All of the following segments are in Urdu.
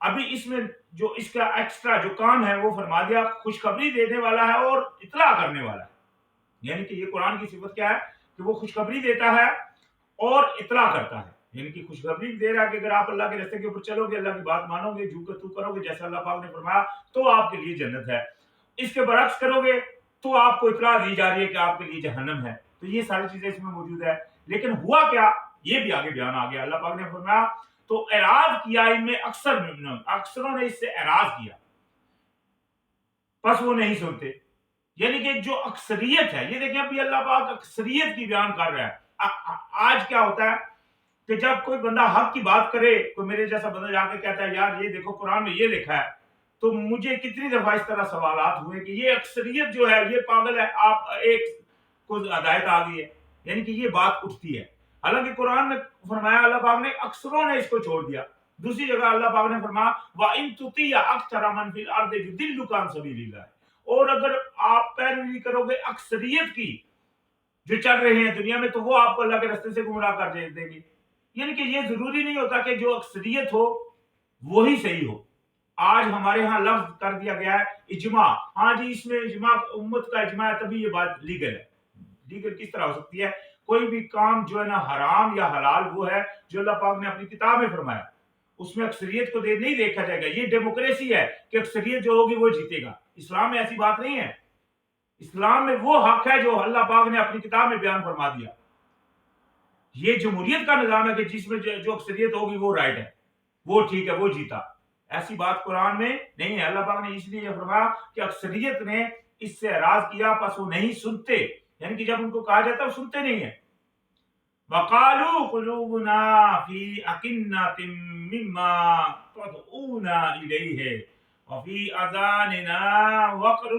ابھی اس میں جو اس کا ایکسٹرا جو کام ہے وہ فرما دیا خوشخبری دینے والا ہے اور اطلاع کرنے والا ہے، یعنی کہ یہ قرآن کی صفت کیا ہے کہ وہ خوشخبری دیتا ہے اور اطلاع کرتا ہے، یعنی کہ خوشخبری دے رہا ہے کہ اگر آپ اللہ کے راستے کے اوپر چلو گے، اللہ کی بات مانو گے، جو کہ تو کرو گے جیسا اللہ پاک نے فرمایا تو آپ کے لیے جنت ہے، اس کے برعکس کرو گے تو آپ کو اطلاع دی جا رہی ہے کہ آپ کے لیے جہنم ہے۔ تو یہ ساری چیزیں اس میں موجود ہے، لیکن ہوا کیا یہ بھی آگے بیان آ گیا، اللہ پاک نے فرمایا تو اعراض کیا ان میں اکثروں نے اس سے اعراض کیا، بس وہ نہیں سنتے، یعنی کہ جو اکثریت ہے، یہ دیکھیں ابھی اللہ پاک اکثریت کی بیان کر رہا ہے۔ آج کیا ہوتا ہے کہ جب کوئی بندہ حق کی بات کرے، کوئی میرے جیسا بندہ جا کے کہتا ہے یار یہ دیکھو قرآن میں یہ لکھا ہے، تو مجھے کتنی دفعہ اس طرح سوالات ہوئے کہ یہ اکثریت جو ہے یہ پاگل ہے، آپ ایک کو ہدایت آ گئی ہے، یعنی کہ یہ بات اٹھتی ہے، حالانکہ قرآن میں فرمایا اللہ پاک نے اکثروں نے اس کو چھوڑ دیا۔ دوسری جگہ اللہ پاک نے فرمایا وَإِن تُطِيعَ أَكْثَرَ مَن فِي الْأَرْضِ يُضِلُّكَ عَن سَبِيلِ اللَّهِ، اور اگر آپ پیروی کرو گے اکثریت کی جو چل رہے ہیں دنیا میں تو وہ آپ کو اللہ کے راستے سے گمراہ کر دیں گے، یعنی کہ یہ ضروری نہیں ہوتا کہ جو اکثریت ہو وہی صحیح ہو۔ آج ہمارے ہاں لفظ کر دیا گیا ہے اجماع، ہاں جی اس میں اجماع امت کا اجماع ہے تبھی یہ بات لیگل ہے، لیگل کس طرح ہو سکتی ہے؟ کوئی بھی کام جو ہے نا حرام یا حلال وہ ہے جو اللہ پاک نے اپنی کتاب میں فرمایا، اس میں اکثریت کو نہیں دیکھا جائے گا، یہ ڈیموکریسی ہے کہ اکثریت جو ہوگی وہ جیتے گا، اسلام میں ایسی بات نہیں ہے، اسلام میں وہ حق ہے جو اللہ پاک نے اپنی کتاب میں بیان فرما دیا، یہ جمہوریت کا نظام ہے کہ جس میں جو اکثریت ہوگی وہ رائٹ ہے، وہ ٹھیک ہے، وہ جیتا، ایسی بات قرآن میں نہیں ہے۔ اللہ پاک نے اس لیے یہ فرمایا کہ اکثریت نے اس سے اعراض کیا پس وہ نہیں سنتے، یعنی کہ جب ان کو کہا جاتا ہے وہ سنتے نہیں ہیں۔ وَقَالُوا قُلُوبُنَا فِي أَكِنَّةٍ مِّمَّا تَدْعُونَا إِلَيْهِ وَفِي آذَانِنَا وَقْرٌ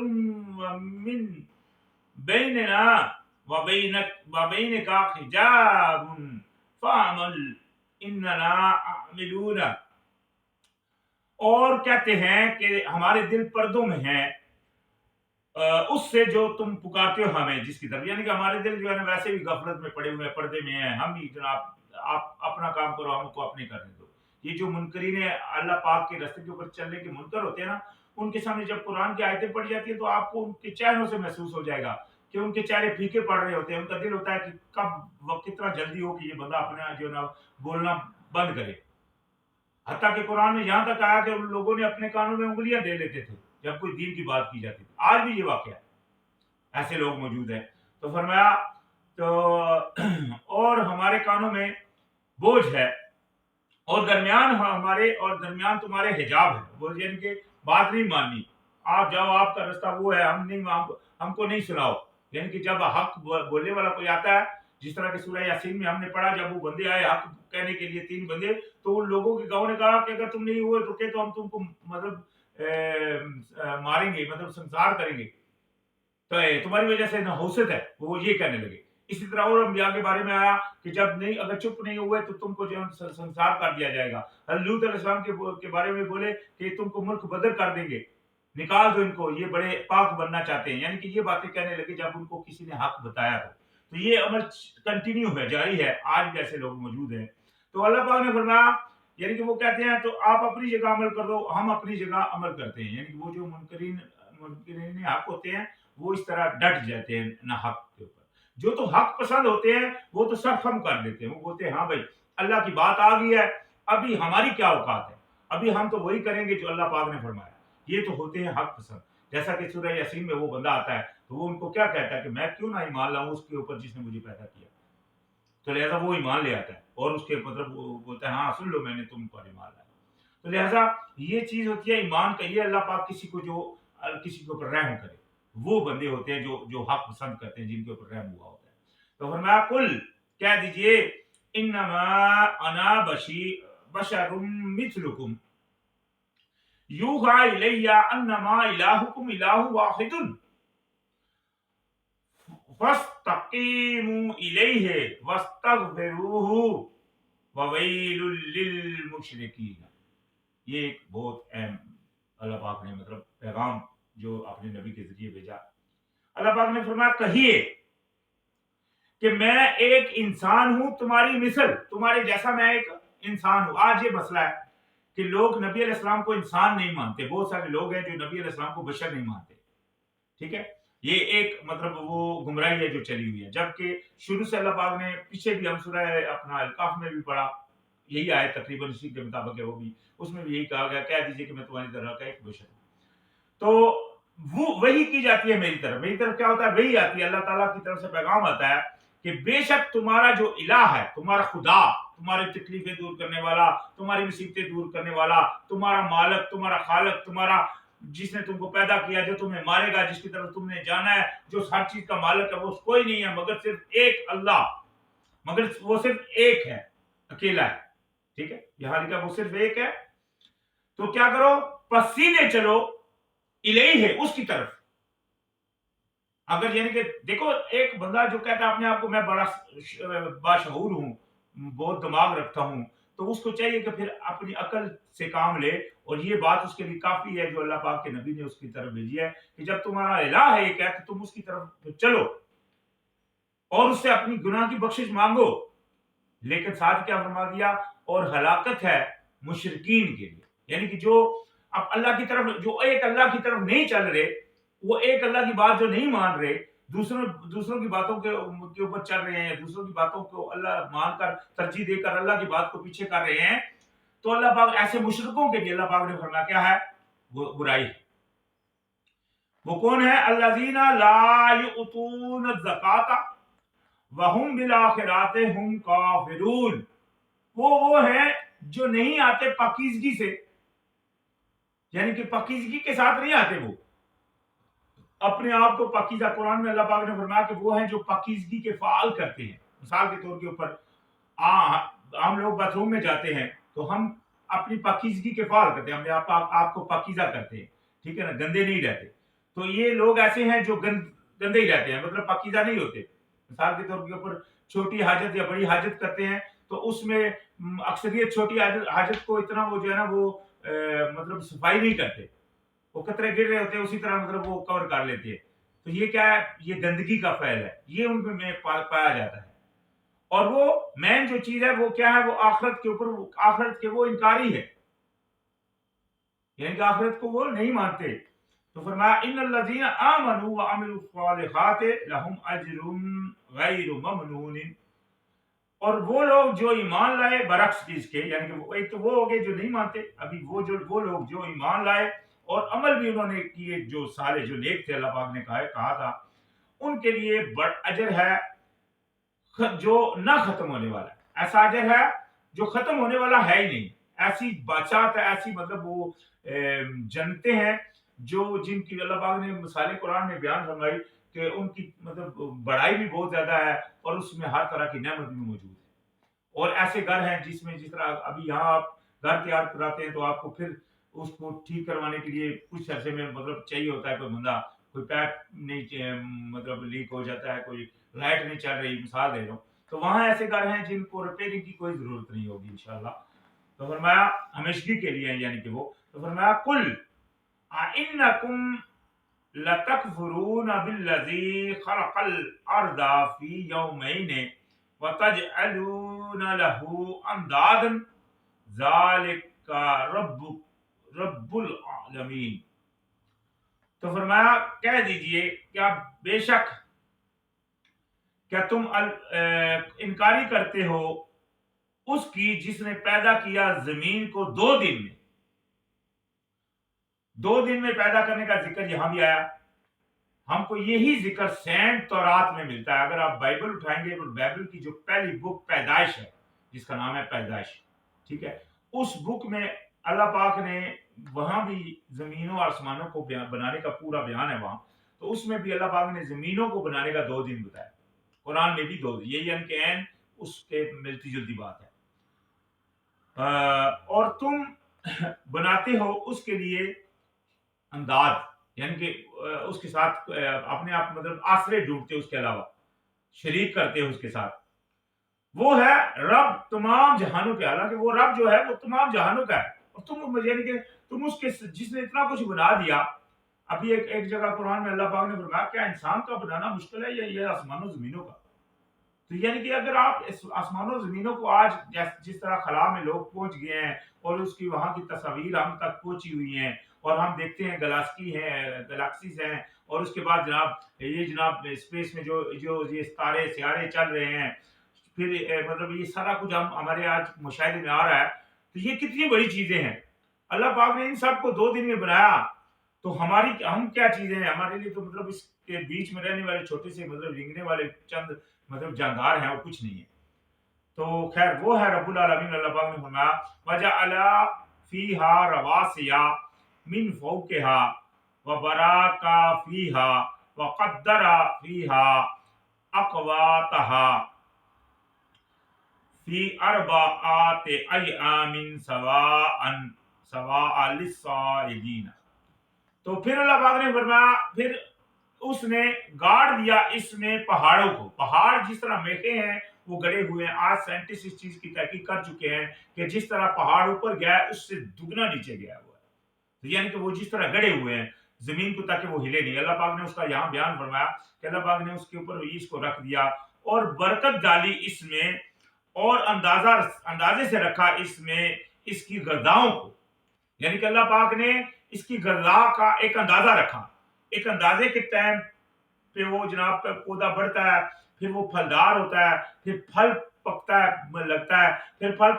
وَمِن بَيْنِنَا وَبَيْنِكَ حِجَابٌ فَاعْمَلْ إِنَّنَا عَامِلُونَ، اور کہتے ہیں کہ ہمارے دل پردوں میں ہیں اس سے جو تم پکارتے ہو ہمیں جس کی طرف، یعنی کہ ہمارے دل جو ہے نا ویسے بھی غفلت میں پڑے ہوئے ہیں، پردے میں ہیں، ہم بھی جناب آپ اپنا کام کرو، ہم کو اپنے کرنے دو۔ یہ جو منکرین اللہ پاک کے راستے کے اوپر چلنے کے منکر ہوتے ہیں نا، ان کے سامنے جب قرآن کی آیتیں پڑھی جاتی ہیں تو آپ کو ان کے چہروں سے محسوس ہو جائے گا کہ ان کے چہرے پھیکے پڑ رہے ہوتے ہیں، ان کا دل ہوتا ہے کہ کب وقت کتنا جلدی ہو کہ یہ بندہ اپنا جو ہے نا بولنا بند کرے۔ حتیٰ کہ قرآن میں یہاں تک آیا کہ ان لوگوں نے اپنے کانوں میں انگلیاں دے لیتے تھے جب کوئی دین کی بات کی جاتی تھی، آج بھی یہ واقعہ ہے، ایسے لوگ موجود ہیں۔ تو فرمایا تو اور ہمارے کانوں میں بوجھ ہے اور درمیان ہمارے اور درمیان تمہارے حجاب ہے، وہ یعنی کہ بات نہیں ماننی، آپ جاؤ آپ کا راستہ وہ ہے، ہم کو نہیں سناؤ، یعنی کہ جب حق بولنے والا کوئی آتا ہے، جس طرح کہ سورہ یاسین میں ہم نے پڑھا جب وہ بندے آئے حق کہنے کے لیے 3 بندے، تو ان لوگوں کے گاؤں نے کہا کہ اگر تم نہیں ہوئے رکے تو ہم تم کو مطلب ماریں گے، مطلب سنسار کریں گے، تو تمہاری وجہ سے نحوست ہے، وہ یہ کہنے لگے۔ اسی طرح اور انبیاء کے بارے میں آیا کہ جب نہیں اگر چپ نہیں ہوئے تو تم کو جو ہے سنسار کر دیا جائے گا۔ لوط علیہ السلام کے بارے میں بولے کہ تم کو ملک بدر کر دیں گے، نکال دو ان کو، یہ بڑے پاک بننا چاہتے ہیں، یعنی کہ یہ باتیں کہنے لگے جب ان کو کسی نے حق بتایا تو یہ عمل کنٹینیو ہے، جاری ہے، آج بھی ایسے لوگ موجود ہیں۔ تو اللہ پاک نے فرمایا یعنی کہ وہ کہتے ہیں تو آپ اپنی جگہ عمل کر دو، ہم اپنی جگہ عمل کرتے ہیں، یعنی کہ وہ جو منکرین حق ہوتے ہیں وہ اس طرح ڈٹ جاتے ہیں نہ حق کے اوپر، جو تو حق پسند ہوتے ہیں وہ تو سب خم کر دیتے ہیں، وہ بولتے ہیں ہاں بھائی اللہ کی بات آ گئی ہے، ابھی ہماری کیا اوقات ہے، ابھی ہم تو وہی کریں گے جو اللہ پاک نے فرمایا۔ یہ تو ہوتے ہیں حق پسند، جیسا کہ سورہ یاسین میں وہ بندہ آتا ہے تو وہ ان کو کیا کہتا ہے کہ میں کیوں نہ ایمان لاؤں اس کے اوپر جس نے مجھے پیدا کیا، تو لہذا وہ ایمان لے آتا ہے اور اس کے مطلب وہ بولتا ہے ہاں سن لو میں نے تم پر ایمان لایا۔ تو لہذا یہ چیز ہوتی ہے ایمان کا، یہ اللہ پاک کسی کو جو کسی کے اوپر رحم کرے، وہ بندے ہوتے ہیں جو حق پسند کرتے ہیں، جن کے اوپر رحم ہوا ہوتا ہے۔ تو فرمایا کل کہہ دیجئے انما انا بشر مثلکم یوحی الی انما الہکم الہ واحد فاستقیموا الیہ واستغفروہ وویل للمشرکین۔ یہ ایک بہت اہم اللہ پاک نے مطلب پیغام جو اپنے نبی کے ذریعے بھیجا۔ اللہ پاک نے فرمایا کہیے کہ میں ایک انسان ہوں تمہاری مثل، تمہارے جیسا میں ایک انسان ہوں۔ آج یہ مسئلہ ہے کہ لوگ نبی علیہ السلام کو انسان نہیں مانتے. بہت سارے لوگ ہیں جو نبی علیہ السلام کو بشر نہیں مانتے. ٹھیک ہے، یہ ایک مطلب وہ گمراہی ہے جو چلی ہوئی ہے. جبکہ شروع سے اللہ پاک نے پیچھے بھی ہم سورہ اپنا الکاف میں بھی پڑھا، یہی آئے تقریباً اسی کے مطابق ہے وہ بھی، اس میں بھی یہی کہا گیا کہہ دیجیے کہ میں تمہاری طرح کا ایک بشر ہوں. تو وہ وہی کی جاتی ہے میری طرف کیا ہوتا ہے، وہی آتی ہے اللہ تعالیٰ کی طرف سے پیغام آتا ہے کہ بے شک تمہارا جو الہ ہے، تمہارا خدا، تمہاری تکلیفیں دور کرنے والا، تمہاری مصیبتیں دور کرنے والا، تمہارا مالک، تمہارا خالق، تمہارا جس نے تم کو پیدا کیا، جو تمہیں مارے گا، جس کی طرف تم نے جانا ہے، جو ہر چیز کا مالک ہے، وہ کوئی نہیں ہے مگر صرف ایک اللہ، مگر وہ صرف ایک ہے، اکیلا ہے. ٹھیک ہے، یہاں لکھا وہ صرف ایک ہے. تو کیا کرو، پس سیدھے چلو الیہ ہے، اس کی طرف. اگر یعنی کہ دیکھو ایک بندہ جو کہتا ہے اپنے آپ کو میں بڑا باشعور ہوں، بہت دماغ رکھتا ہوں، تو اس کو چاہیے کہ پھر اپنی عقل سے کام لے. اور یہ بات اس کے لیے کافی ہے جو اللہ پاک کے نبی نے اس کی طرف بھیجی ہے کہ جب تمہارا الہ ہے ایک ہے تو تم اس کی طرف چلو اور اس سے اپنی گناہ کی بخشش مانگو. لیکن ساتھ کیا فرما دیا، اور ہلاکت ہے مشرکین کے لیے. یعنی کہ جو اب اللہ کی طرف، جو ایک اللہ کی طرف نہیں چل رہے، وہ ایک اللہ کی بات جو نہیں مان رہے، دوسروں کی باتوں کے اوپر چل رہے ہیں، دوسروں کی باتوں کو اللہ مان کر ترجیح دے کر اللہ کی بات کو پیچھے کر رہے ہیں، تو اللہ پاک ایسے مشرکوں کے لیے اللہ پاک نے فرمایا کیا ہے، وہ برائی ہے. وہ کون ہے، الذین لا یؤتون الزکاۃ وہم بالآخرۃ ہم کافرون. وہ ہیں جو نہیں آتے پاکیزگی سے، یعنی کہ پاکیزگی کے ساتھ نہیں آتے، وہ اپنے آپ کو پاکیزہ. قرآن میں اللہ پاک نے فرمایا کہ وہ ہیں جو پاکیزگی کے فعال کرتے ہیں. مثال کے طور کے اوپر ہم لوگ باتھ روم میں جاتے ہیں تو ہم اپنی پاکیزگی کے فعال کرتے ہیں، ہم آپ کو پاکیزہ کرتے ہیں. ٹھیک ہے نا، گندے نہیں رہتے. تو یہ لوگ ایسے ہیں جو گندے ہی رہتے ہیں، مطلب پاکیزہ نہیں ہوتے. مثال کے طور کے اوپر چھوٹی حاجت یا بڑی حاجت کرتے ہیں تو اس میں اکثریت چھوٹی حاجت کو اتنا وہ جو ہے نا وہ مطلب صفائی نہیں کرتے، وہ قطرے گر رہے ہوتے ہیں اسی طرح مطلب وہ کور کر لیتے ہیں. تو یہ کیا ہے، یہ گندگی کا فعل ہے، یہ ان میں پایا جاتا ہے. اور وہ مین جو چیز ہے وہ کیا ہے، وہ آخرت کے اوپر، آخرت کے وہ انکاری ہے، یعنی کہ آخرت کو وہ نہیں مانتے. تو فرمایا ان الذین آمنوا وعملوا الصالحات لهم اجر غیر ممنون. اور وہ لوگ جو ایمان لائے برعکس چیز کے، یعنی کہ ایک تو وہ ہو گئے جو نہیں مانتے، ابھی وہ لوگ جو ایمان لائے اور عمل بھی انہوں نے کیے جو صالح جو نیک تھے، اللہ پاک نے کہا تھا ان کے لیے بڑا اجر ہے جو نہ ختم ہونے والا ہے. ایسا اجر ہے جو ختم ہونے والا ہے ہی نہیں. ایسی بادشاہت ہے، ایسی مطلب وہ جنتے ہیں جو جن کی اللہ پاک نے مثالیں قرآن میں بیان فرمائی کہ ان کی مطلب بڑائی بھی بہت زیادہ ہے اور اس میں ہر طرح کی نعمت بھی موجود ہے. اور ایسے گھر ہیں جس میں جس طرح ابھی یہاں آپ گھر تیار کراتے ہیں تو آپ کو پھر اس کو ٹھیک کروانے کے لیے کچھ عرصے میں مطلب چاہیے ہوتا ہے کوئی بندہ، کوئی پیپ نہیں مطلب لیک ہو جاتا ہے، کوئی لائٹ نہیں چل رہی، مثال دے رہا ہوں. تو وہاں ایسے گھر ہیں جن کو ریپیئرنگ کی کوئی ضرورت نہیں ہوگی انشاءاللہ. تو فرمایا ہمیشگی کے لیے، یعنی کہ وہ تو فرمایا کل اَإِنَّكُمْ لَتَكْفُرُونَ بِالَّذِي خَلَقَ الْأَرْضَ فِي يَوْمَيْنِ وَتَجْعَلُونَ لَهُ أَنْدَادًا ذَلِكَ رَبُّ الْعَالَمِينَ. تو فرمایا کہہ دیجئے کیا بے شک کیا تم انکاری کرتے ہو اس کی جس نے پیدا کیا زمین کو 2 دن میں. 2 دن میں پیدا کرنے کا ذکر یہاں بھی آیا. ہم کو یہی ذکر سینٹ تورات میں ملتا ہے. اگر آپ بائبل اٹھائیں گے، بائبل کی جو پہلی بک پیدائش ہے جس کا نام ہے پیدائش، ٹھیک ہے، اس بک میں اللہ پاک نے وہاں بھی زمینوں اور آسمانوں کو بنانے کا پورا بیان ہے وہاں. تو اس میں بھی اللہ پاک نے زمینوں کو بنانے کا 2 دن بتایا. قرآن میں بھی 2 دن، یہی یعنی کہ عین اس کے ملتی جلتی بات ہے. اور تم بناتے ہو اس کے لیے انداز، یعنی کہ اس کے ساتھ اپنے آپ مطلب آسرے ڈھونڈتے اس کے علاوہ، شریک کرتے ہو اس کے ساتھ. وہ ہے رب تمام جہانوں کے، حالانکہ وہ رب جو ہے وہ تمام جہانوں کا ہے. اور تم یعنی کہ تم اس کے جس نے اتنا کچھ بنا دیا. ابھی ایک جگہ قرآن میں اللہ پاک نے فرمایا کیا انسان کا بنانا مشکل ہے یا یہ آسمانوں زمینوں کا. تو یعنی کہ اگر آپ اس آسمانوں زمینوں کو آج جس طرح خلا میں لوگ پہنچ گئے ہیں اور اس کی وہاں کی تصاویر ہم تک پہنچی ہوئی ہیں، اور ہم دیکھتے ہیں گلیکسیز ہیں، اور اس کے بعد جناب یہ جناب اسپیس میں جو جو یہ ستارے سیارے چل رہے ہیں، پھر مطلب یہ سارا کچھ ہمارے آج مشاہدے میں آ رہا ہے، تو یہ کتنی بڑی چیزیں ہیں۔ اللہ پاک نے ان سب کو 2 دن میں بنایا، تو ہم کیا چیزیں ہیں ہمارے لیے؟ تو مطلب اس کے بیچ میں رہنے والے چھوٹے سے مطلب رنگنے والے چند مطلب جاندار ہیں، وہ کچھ نہیں ہے۔ تو خیر وہ ہے رب العالمین۔ اللہ پاک نے فرمایا وَجَعَلَ فِيهَا رَوَاسِيَ مِن فَوْقِهَا وَبَرَاكَ فِيهَا وَقَدَّرَ فِيهَا أَقْوَاتَهَا فِي أَرْبَعَةِ أَيَّامٍ سَوَاءً لِلسَّائِلِينَ۔ تو پھر اللہ پاک نے فرمایا، پھر اس نے گاڑ دیا اس میں پہاڑوں کو۔ پہاڑ جس طرح میٹھے ہیں وہ گڑے ہوئے ہیں، آج سائنٹسٹ اس چیز کی تحقیق کر چکے ہیں کہ جس طرح پہاڑ اوپر گیا ہے اس سے دگنا نیچے گیا ہوا ہے، تو یعنی کہ وہ جس طرح گڑے ہوئے ہیں زمین کو تاکہ وہ ہلے نہیں۔ اللہ پاک نے اس کا یہاں بیان فرمایا کہ اللہ پاک نے اس کے اوپر اس کو رکھ دیا اور برکت ڈالی اس میں، اور اندازے سے رکھا اس میں اس کی غذاؤں کو، یعنی کہ اللہ پاک نے اس کی غذا کا ایک اندازہ رکھا، ایک اندازے کے ٹائم پہ وہ جناب پودا بڑھتا ہے، پھر وہ پھلدار ہوتا ہے، پھر پھل پکتا ہے، لگتا ہے، پھر پھل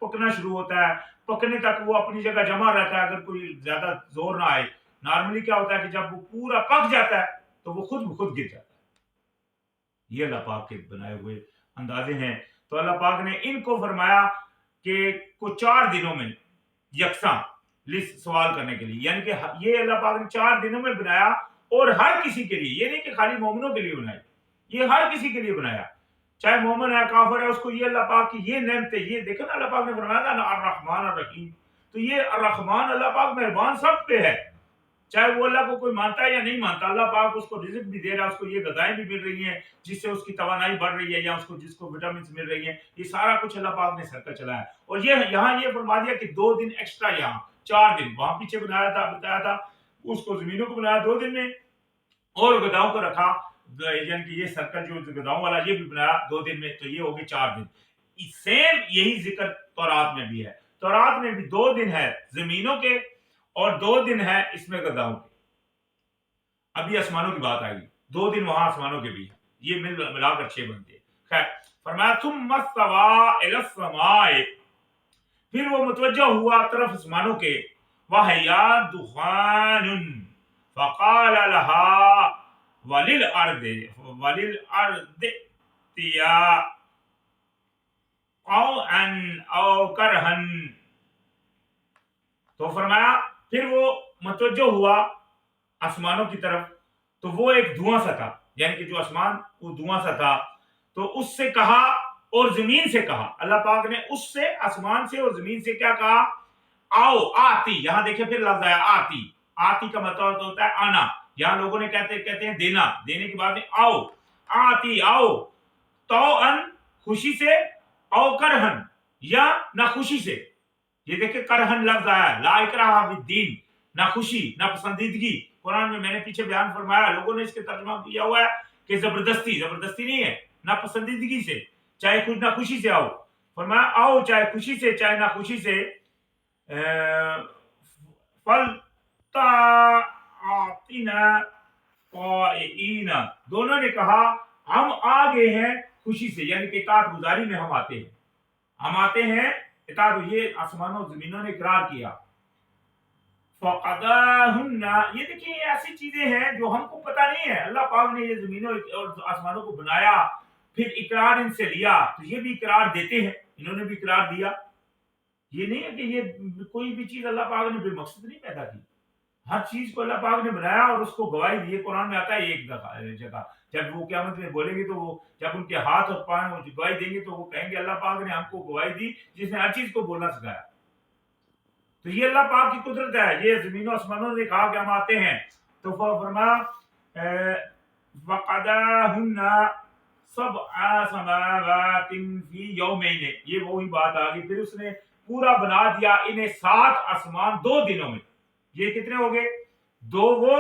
پکنا شروع ہوتا ہے، پکنے تک وہ اپنی جگہ جمع رہتا ہے اگر کوئی زیادہ زور نہ آئے۔ نارملی کیا ہوتا ہے کہ جب وہ پورا پک جاتا ہے تو وہ خود بخود گر جاتا ہے۔ یہ اللہ پاک کے بنائے ہوئے اندازے ہیں۔ تو اللہ پاک نے ان کو فرمایا کہ کو 4 دنوں میں یکساں سوال کرنے کے لیے، یعنی کہ یہ اللہ پاک نے 4 دنوں میں بنایا، اور ہر کسی کے لیے، یہ نہیں کہ خالی مومنوں کے لیے بنائی، یہ ہر کسی کے لیے بنایا، چاہے مومن ہے کافر ہے، اس کو یہ اللہ پاک کی یہ نعمت ہے۔ یہ دیکھو نا اللہ پاک نے فرمایا تھا نا الرحمن الرحیم، تو یہ الرحمن اللہ پاک مہربان سب پہ ہے، چاہے وہ اللہ کو کوئی مانتا ہے یا نہیں مانتا، اللہ پاک اس کو رزق بھی دے رہا ہے، اس کو یہ غذائیں بھی مل رہی ہیں جس سے اس کی توانائی بڑھ رہی ہے، یا اس کو جس کو وٹامنز مل رہی ہیں، یہ سارا کچھ اللہ پاک نے سرکل چلایا ہے۔ اور یہ یہاں یہ فرما دیا کہ 2 دن ایکسٹرا، یہاں 4 دن، وہاں پیچھے بتایا تھا اس کو زمینوں کو بنایا 2 دن میں، اور غذاؤں کو رکھا، یعنی کہ یہ سرکل جو غذاؤں والا یہ بھی بنایا 2 دن میں، تو یہ ہوگی 4 دن۔ سیم یہی ذکر تورات میں بھی ہے، تورات میں بھی 2 دن ہے زمینوں کے اور 2 دن ہے اس میں غذاؤں کے۔ ابھی آسمانوں کی بات آئے گی، 2 دن وہاں آسمانوں کے بھی ہیں، یہ ملا کر 6 بنتے ہیں۔ خیر فرمایا ثم استوى الى السماء، پھر وہ متوجہ ہوا طرف آسمانوں کے، وَهِيَ دُخَانٌ فَقَالَ لَهَا وَلِلْأَرْضِ ائْتِيَا طَوْعًا أَوْ كَرْهًا۔ تو فرمایا پھر وہ متوجہ ہوا آسمانوں کی طرف، تو وہ ایک دھواں سا تھا، یعنی کہ جو آسمان وہ دھواں سا تھا، تو اس سے کہا اور زمین سے کہا، اللہ پاک نے اس سے، آسمان سے اور زمین سے کیا کہا؟ آؤ، آتی، یہاں دیکھیں پھر لفظ آیا آتی، آتی کا مطلب ہوتا ہے آنا، یہاں لوگوں نے کہتے ہیں دینا، دینے کی بات ہے، آؤ، آتی، آؤ، طوعاً خوشی سے، او کرہن یا ناخوشی سے۔ یہ دیکھیں کرہن لفظ آیا، لا اکراہ فی الدین، ناخوشی، ناپسندیدگی۔ قرآن میں نے پیچھے بیان فرمایا، لوگوں نے اس کے ترجمہ کیا ہوا ہے کہ زبردستی، زبردستی نہیں ہے، ناپسندیدگی سے، چاہے کچھ ناخوشی سے آؤ۔ فرمایا آؤ چاہے خوشی سے چاہے ناخوشی سے، فَلْتَعَطِنَا طَائِعِينَ، دونوں نے کہا ہم آگے ہیں خوشی سے، یعنی کہ اطاعت گزاری میں ہم آتے ہیں، ہم آتے ہیں اطاعت۔ یہ آسمانوں زمینوں نے اقرار کیا۔ فَقَضَاهُنَّ، یہ دیکھیں یہ ایسی چیزیں ہیں جو ہم کو پتہ نہیں ہے، اللہ پاک نے یہ زمینوں اور آسمانوں کو بنایا، پھر اقرار ان سے لیا، تو یہ بھی اقرار دیتے ہیں، انہوں نے بھی اقرار دیا۔ یہ نہیں ہے کہ یہ کوئی بھی چیز اللہ پاک نے بے مقصد نہیں پیدا کی، ہر چیز کو اللہ پاک نے بنایا اور اس کو گواہی دی۔ قرآن میں آتا ہے ایک جگہ، جب وہ قیامت میں بولیں گے تو وہ جب ان کے ہاتھ اور پاؤں وہ گواہی دیں گے تو وہ کہیں گے اللہ پاک نے ہم کو گواہی دی جس نے ہر چیز کو بولنا سکھایا۔ تو یہ اللہ پاک کی قدرت ہے، یہ زمین و آسمانوں نے کہا کہ ہم آتے ہیں، تو فرمایا وَقَضَاهُنَّ سَبْعَ سَمَاوَاتٍ فِي يَوْمَيْنِ، یہ وہی بات آ گئی، پھر اس نے پورا بنا دیا انہیں 7 آسمان 2 دنوں میں۔ یہ کتنے ہو گئے؟ 2 وہ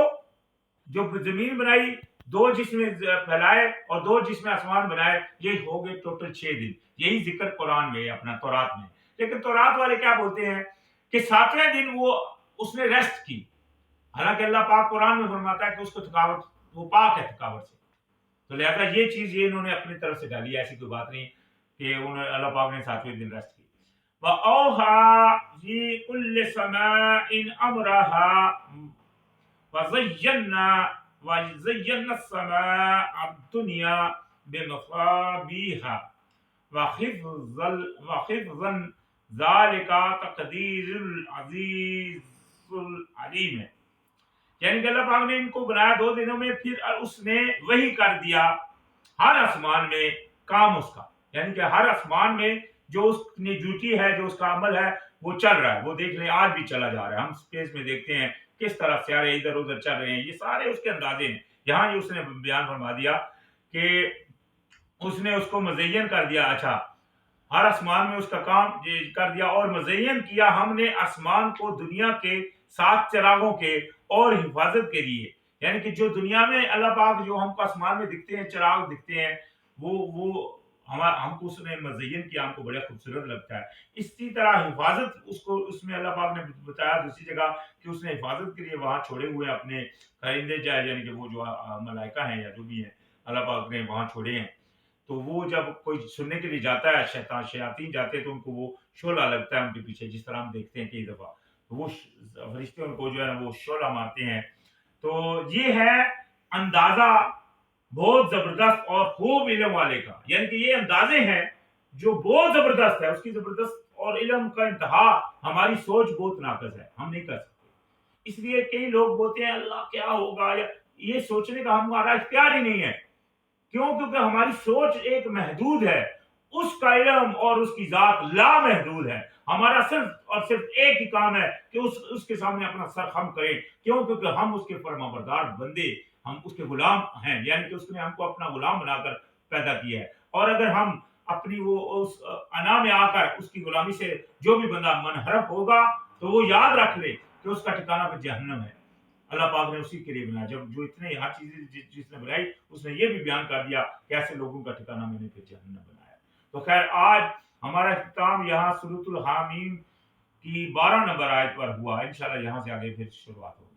جو زمین بنائی، دو جسم پھیلائے اور دو جسم آسمان بنائے، یہ ہو گئے ٹوٹل 6 دن۔ یہی ذکر قرآن میں ہے اپنا تورات میں۔ لیکن تورات والے کیا بولتے ہیں کہ 7ویں دن وہ اس نے ریسٹ کی، حالانکہ اللہ پاک قرآن میں فرماتا ہے کہ اس کو تھکاوٹ، وہ پاک ہے تھکاوٹ سے۔ تو لہذا یہ چیز یہ انہوں نے اپنی طرف سے ڈالی ہے، ایسی کوئی بات نہیں کہ انہوں نے اللہ پاک نے 7ویں دن ریسٹ کی۔ وَأَوْحَى فِي كُلِّ سَمَاءٍ أَمْرَهَا وَزَيَّنَّا السَّمَاءَ الدُّنْيَا بِمَصَابِيحَ وَحِفْظًا ذَلِكَ تَقْدِيرُ الْعَزِيزُ الْعَلِيمِ۔ یعنی کہ اللہ پاک نے ان کو بنایا 2 دنوں میں، پھر اس نے وہی کر دیا ہر آسمان میں کام اس کا، یعنی کہ ہر آسمان میں جو اس کی ڈیوٹی ہے، جو اس کا عمل ہے وہ چل رہا ہے۔ وہ دیکھ لیں آج بھی چلا جا رہا ہے، ہم اسپیس میں دیکھتے ہیں کس طرح سیارے ادھر ادھر چل رہے ہیں، یہ سارے اس کے اندازے ہیں۔ یہاں اس نے بیان فرما دیا کہ اس نے اس کو مزین کر دیا، اچھا ہر آسمان میں اس کا کام کر دیا، اور مزین کیا ہم نے آسمان کو دنیا کے 7 چراغوں کے اور حفاظت کے لیے، یعنی کہ جو دنیا میں اللہ پاک جو ہم کو آسمان میں دکھتے ہیں، چراغ دکھتے ہیں، وہ ہم کو اس نے مزین کیا، ہم کو بڑا خوبصورت لگتا ہے۔ اسی طرح حفاظت اس میں اللہ پاک نے بتایا دوسری جگہ کہ اس نے حفاظت کے لیے وہاں چھوڑے ہوئے اپنے پرندے جائے، یعنی کہ وہ جو ملائکہ ہیں یا جو بھی ہیں اللہ پاک نے وہاں چھوڑے ہیں۔ تو وہ جب کوئی سننے کے لیے جاتا ہے، شیاطین جاتے ہیں تو ان کو وہ شعلہ لگتا ہے ان کے پیچھے، جس طرح ہم دیکھتے ہیں کئی دفعہ وہ فرشتے ان کو جو ہے نا وہ شعلہ مارتے ہیں۔ تو یہ ہے اندازہ بہت زبردست اور خوب علم والے کا، یعنی کہ یہ اندازے ہیں جو بہت زبردست ہے، اس کی زبردست اور علم کا انتہا ہماری سوچ بہت ناقص ہے، ہم نہیں کر سکتے۔ اس لیے کئی لوگ بولتے ہیں اللہ کیا ہوگا، یہ سوچنے کا ہمارا اختیار ہی نہیں ہے۔ کیوں؟ کیونکہ ہماری سوچ ایک محدود ہے، اس کا علم اور اس کی ذات لامحدود ہے۔ ہمارا صرف اور صرف ایک ہی کام ہے کہ اس کے سامنے اپنا سر خم کریں۔ کیوں؟ کیونکہ ہم اس کے فرما بردار بندے، ہم اس کے غلام ہیں، یعنی کہ اس نے ہم کو اپنا غلام بنا کر پیدا کیا ہے۔ اور اگر ہم اپنی وہ اس انا میں آ کر اس کی غلامی سے جو بھی بندہ منحرف ہوگا تو وہ یاد رکھ لے کہ اس کا ٹھکانہ پہ جہنم ہے۔ اللہ پاک نے اسی کے لیے بنایا، جب جو اتنے ہر چیزیں جس نے بنائی اس نے یہ بھی بیان کر دیا کہ ایسے لوگوں کا ٹھکانہ میں نے پھر جہنم بنایا۔ تو خیر آج ہمارا اختتام یہاں سورۃ الحامیم کی 12 نمبر آیت پر ہوا، انشاءاللہ یہاں سے آگے پھر شروعات ہوگی۔